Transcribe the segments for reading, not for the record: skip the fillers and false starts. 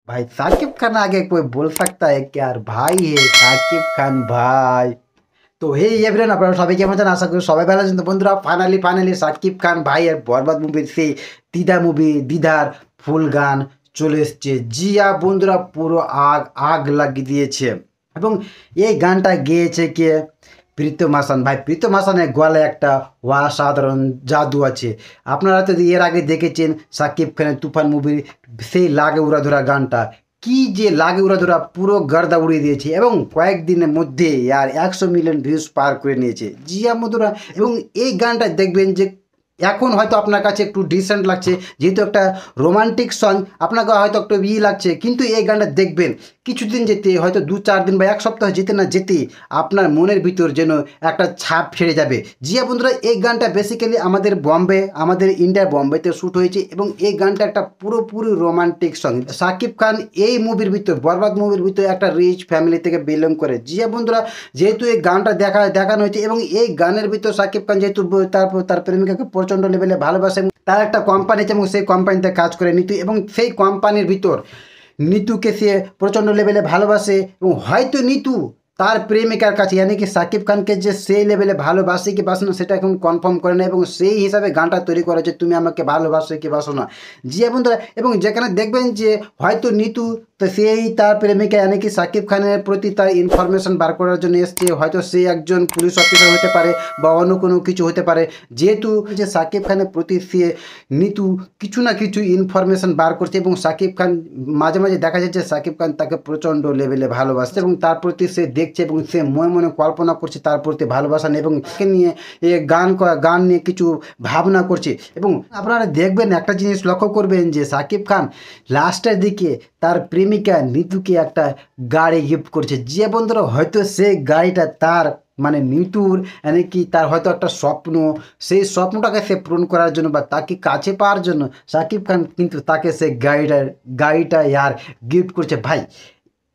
भाई साकिब खान आगे कोई बोल सकता है क्या यार भाई है সাকিব খান ভাই। তো এই এভরিওয়ান আপনারা সবাই কেমন আছেন? আশা করি সবাই ভালো আছেন। তো বন্ধুরা ফাইনালি সাকিব খান ভাইয়ের বরবাদ মুভির সেই দিদা মুভি দিদার ফুল গান চলে এসছে। জিয়া বন্ধুরা পুরো আগ আগ লাগিয়ে দিয়েছে এবং এই গানটা গেয়েছে কে? প্রীতম হাসান। ভাই প্রীতম হাসানের গলায় একটা অসাধারণ জাদু আছে। আপনারা তো এর আগে দেখেছেন সাকিব খানের তুফান মুভির সেই লাগে উড়াধুরা গানটা, কি যে লাগে উড়াধুরা পুরো গর্দা উড়িয়ে দিয়েছে এবং কয়েকদিনের মধ্যে আর 100 মিলিয়ন ভিউজ পার করে নিয়েছে জিয়া মধুরা। এবং এই গানটা দেখবেন যে এখন হয়তো আপনার কাছে একটু ডিসেন্ট লাগছে, যেহেতু একটা রোমান্টিক সং আপনাকে হয়তো একটু লাগছে, কিন্তু এই গানটা দেখবেন কিছুদিন যেতে হয়তো 2-4 দিন বা এক সপ্তাহ যেতে না যেতে আপনার মনের ভিতর যেন একটা ছাপ ছেড়ে যাবে। জিয়া বন্ধুরা এই গানটা বেসিক্যালি আমাদের বম্বে, আমাদের ইন্ডিয়ার বম্বেতে শ্যুট হয়েছে এবং এই গানটা একটা পুরোপুরি রোমান্টিক সং। সাকিব খান এই মুভির ভিতর বরবাদ মুভির ভিতরে একটা রিচ ফ্যামিলি থেকে বিলং করে। জিয়া বন্ধুরা যেহেতু এই গানটা দেখানো হয়েছে এবং এই গানের ভিতর সাকিব খান যেহেতু তার প্রেমিকাকে প্রচণ্ড লেভেলে ভালোবাসে, তার একটা কোম্পানি আছে এবং সেই কোম্পানিতে কাজ করে নিতু এবং সেই কোম্পানির ভিতর নিতুকে সে প্রচণ্ড লেভেলে ভালোবাসে এবং হয়তো নিতু তার প্রেমিকার কাছে ইয়ানি কি সাকিব খানকে যে সেই লেভেলে ভালোবাসে কি বাসো না সেটা এখন কনফার্ম করে না এবং সেই হিসাবে গানটা তৈরি করে যে তুমি আমাকে ভালোবাসো কি বাসো না। জিয়া বন্ধুরা এবং যেখানে দেখবেন যে হয়তো নিতু তো সেই তার প্রেমিকা ইয়ানি কি সাকিব খানের প্রতি তার ইনফরমেশন বার করার জন্য এসছে, হয়তো সে একজন পুলিশ অফিসার হতে পারে বা অন্য কোনো কিছু হতে পারে, যেহেতু যে সাকিব খানের প্রতি সে নিতু কিছু না কিছু ইনফরমেশন বার করছে এবং সাকিব খান মাঝে মাঝে দেখা যাচ্ছে সাকিব খান তাকে প্রচণ্ড লেভেলে ভালোবাসছে এবং তার প্রতি সে দেখছে এবং সে মনে মনে কল্পনা করছে তার প্রতি ভালোবাসা এবং তাকে নিয়ে গান নিয়ে কিছু ভাবনা করছে। এবং আপনারা দেখবেন একটা জিনিস লক্ষ্য করবেন যে সাকিব খান লাস্টের দিকে তার প্রেমিকা নিতুকে একটা গাড়ি গিফট করছে। যে বন্ধুরা হয়তো সেই গাড়িটা তার মানে নিতুর মানে কি তার হয়তো একটা স্বপ্ন, সেই স্বপ্নটাকে সে পূরণ করার জন্য বা তাকে কাছে পাওয়ার জন্য সাকিব খান কিন্তু তাকে সেই গাড়িটা ইয়ার গিফট করছে। ভাই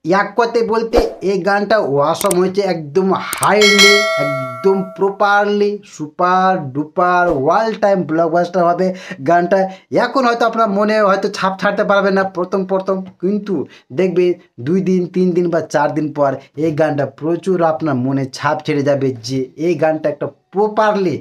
এক কথায় বলতে এই গানটা ওয়াসম হয়েছে, একদম হাইলি, একদম properly super duper world time blockbuster হবে গানটা। এখন হয়তো আপনার মনে হয়তো ছাপ ছাড়তে পারবেন না প্রথম, কিন্তু দেখবে 2 দিন 3 দিন বা 4 দিন পর এই গানটা প্রচুর আপনার মনে ছাপ ছেড়ে যাবে যে এই গানটা একটা প্রপারলি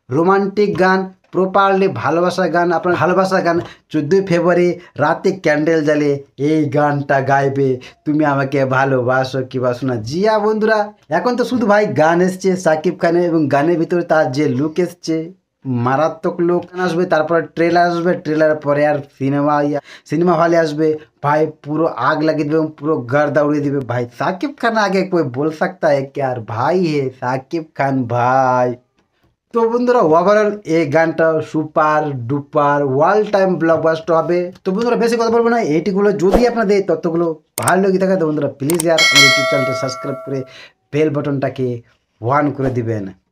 রোমান্টিক গান, প্রপারলি ভালোবাসার গান। আপনার ভালোবাসার গান 14 ফেব্রুয়ারি রাতে ক্যান্ডেল জ্বালে এই গানটা গাইবে তুমি আমাকে ভালোবাসো কি বাসো না। জিয়া বন্ধুরা এখন তো শুধু ভাই গান এসছে সাকিব খানের এবং গানের ভিতরে তার যে লুক এসছে মারাত্মক লুক আসবে, তারপরে ট্রেলার আসবে, ট্রেলার পরে আর সিনেমা হলে আসবে। ভাই পুরো আগ লাগিয়ে দেবে এবং পুরো गर्दा उड़िए दिए भाई। साकिब खान आगे कोई बोल सकता है क्या यार भाई है साकिब खान भाई। তো বন্ধুরা ওভারঅল এই গানটা super duper world time blockbuster হবে। তো বন্ধুরা বেশি কথা বলবো না, এইটিগুলো যদি আপনাদের এই তথ্যগুলো ভালো লেগে থাকে তো বন্ধুরা প্লিজ ইয়ার আমার ইউটিউব চ্যানেলটা সাবস্ক্রাইব করে বেল বাটনটাকে অন করে দিবেন।